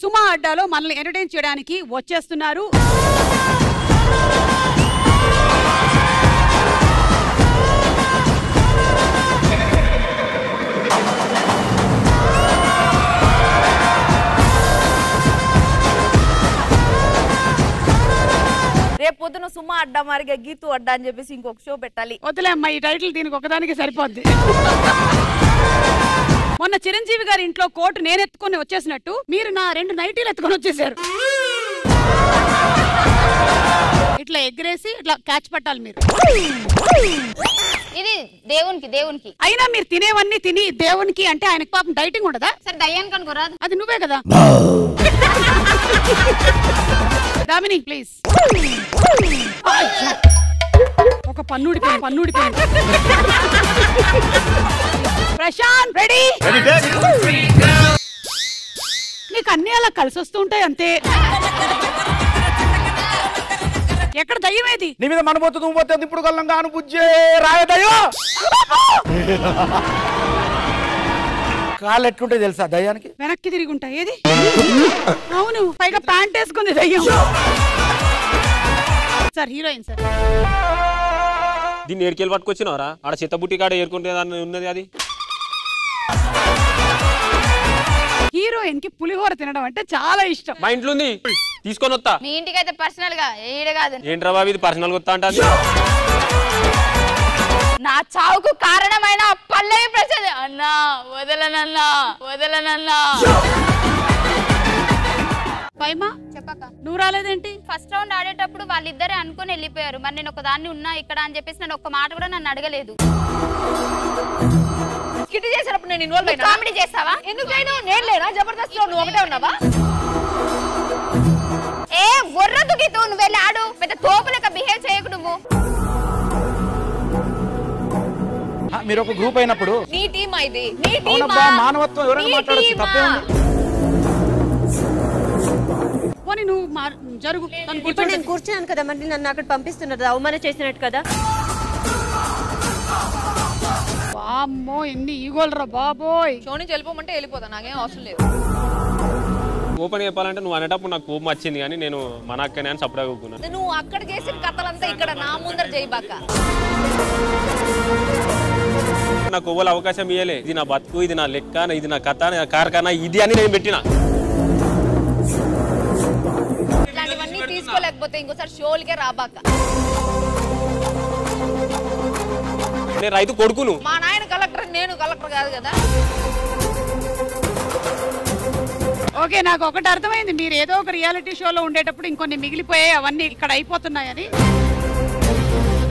సుమా అడ్డాలో మనల్ని ఎంటర్టైన్ చేయడానికి వచ్చేస్తున్నారు. రేపు పొద్దున సుమా అడ్డా మరిగా గీతు అడ్డా అని చెప్పేసి ఇంకొక షో పెట్టాలి. వదిలే అమ్మా, ఈ టైటిల్ దీనికి ఒకదానికి సరిపోద్ది. మొన్న చిరంజీవి గారి ఇంట్లో కోటు నేను ఎత్తుకొని వచ్చేసినట్టు మీరు నా 2 నైటీలు ఎత్తుకొని వచ్చేసారు. ఇట్లా ఎగ్గరేసి ఇట్లా క్యాచ్ పట్టాలి మీరు. ఇది దేవునికి అయినా మీరు తినేవన్నీ తిని దేవునికి అంటే ఆయనకు పాపం డైటింగ్ ఉండదా? సరే దయ్యానికి అనుకోరాదు, అది నువ్వే కదా. దామిని ప్లీజ్. ఒక పన్నుడి ప్రశాంత్ రెడీ. నీకు అన్ని అలా కలిసి వస్తూ ఉంటాయి అంతే. ఎక్కడ దయ్యం ఏది? నీ మీద మనబోతు నువ్వు పోతే ఇప్పుడు కల్లంగా అనుబుజ్జే రాయదయ్యో. కాళ్ళు ఎట్లుంటే తెలుసా దయ్యానికి? వెనక్కి తిరిగి ఉంటాయి. ఏది? అవును, పైగా ప్యాంట్ వేసుకుంది దయ్యం. Sir heroine sir. దీన్ని ఏడుకెళ్ళి పట్టుకొచ్చినారా? ఆడ చిత్తబుట్టి కాడ ఏరుకుంటే ఉన్నది అది. హీరోయిన్ కి పులిహోర తినడం అంటే చాలా ఇష్టం. మా ఇంట్లో ఉంది, తీసుకొని వస్తా. మీ ఇంటికి అయితే పర్సనల్ గా ఈడ కాదు. ఏంట్రా బాబు ఇది పర్సనల్ గా వస్తా అంట. నా చావుకు కారణమైన పల్లవి ప్రసాద్ అన్నా వదలనన్నా. పైమా చెప్పక నువ్వు రాలేదేంటి? ఫస్ట్ రౌండ్ ఆడేటప్పుడు వాళ్ళిద్దరే అనుకుని వెళ్ళిపోయారు. మరి నేను ఒకదాన్ని ఉన్నా ఇక్కడ అని చెప్పేసి నేను ఒక్క మాట కూడా నన్ను అడగలేదు. కిట్ చేసినప్పుడు నేను ఇన్వాల్వ్ అయినా. కామెడీ చేస్తావా? ఎందుకు నేను లేనా? జబర్దస్త్ లో నువ్వు ఒకటే ఉన్నావా? ఏ గొర్రెదు గీతు, నువ్వు వెళ్ళి ఆడు. పెద్ద తోపులక బిహేవ్ చేయకు నువ్వు. మీరు ఒక గ్రూప్ అయినప్పుడు నీ టీమా ఇది? నీ టీమా? మానవత్వం ఎవరైనా మాట్లాడచ్చు, తప్పేముంది? పోనీ నువ్వు జరుగు. ఇప్పుడు నేను కూర్చున్నాను కదా, మరి నన్ను అక్కడ పంపిస్తున్నారు అవమానం చేసినట్టు కదా. అమ్మో ఎన్ని ఈగోలరా బాబోయ్. షో నుంచి వెళ్ళిపోమంటే వెళ్ళిపోతా, నాకేం అవసరం లేదు. ఓపెన్ చెప్పాలంటే నువ్వు అనేటప్పుడు నాకు కోపం వచ్చింది, కానీ నేను మన అక్కనే అని సపరేట్ కూకున్నాను. నువ్వు అక్కడ చేసిన కథలంతా ఇక్కడ నా ముందర చేయబాక. నాకు ఓవల్ అవకాశం ఇయ్యలే. ఇది నా బతుకు, ఇది నా లెక్క, ఇది నా కథ, నా కార్ఖానా, ఇది అని నేను పెట్టిన. ఇట్లాంటివన్నీ తీసుకోలేకపోతే ఇంకోసారి షోలకే రాబాక. నేను రైతు కొడుకును. మా నాయన కలెక్టర్, నేను కలెక్టర్ కాదు కదా. ఓకే, నాకు ఒకటి అర్థమైంది. మీరు ఏదో ఒక రియాలిటీ షోలో ఉండేటప్పుడు ఇంకొన్ని మిగిలిపోయాయి, అవన్నీ ఇక్కడ అయిపోతున్నాయని.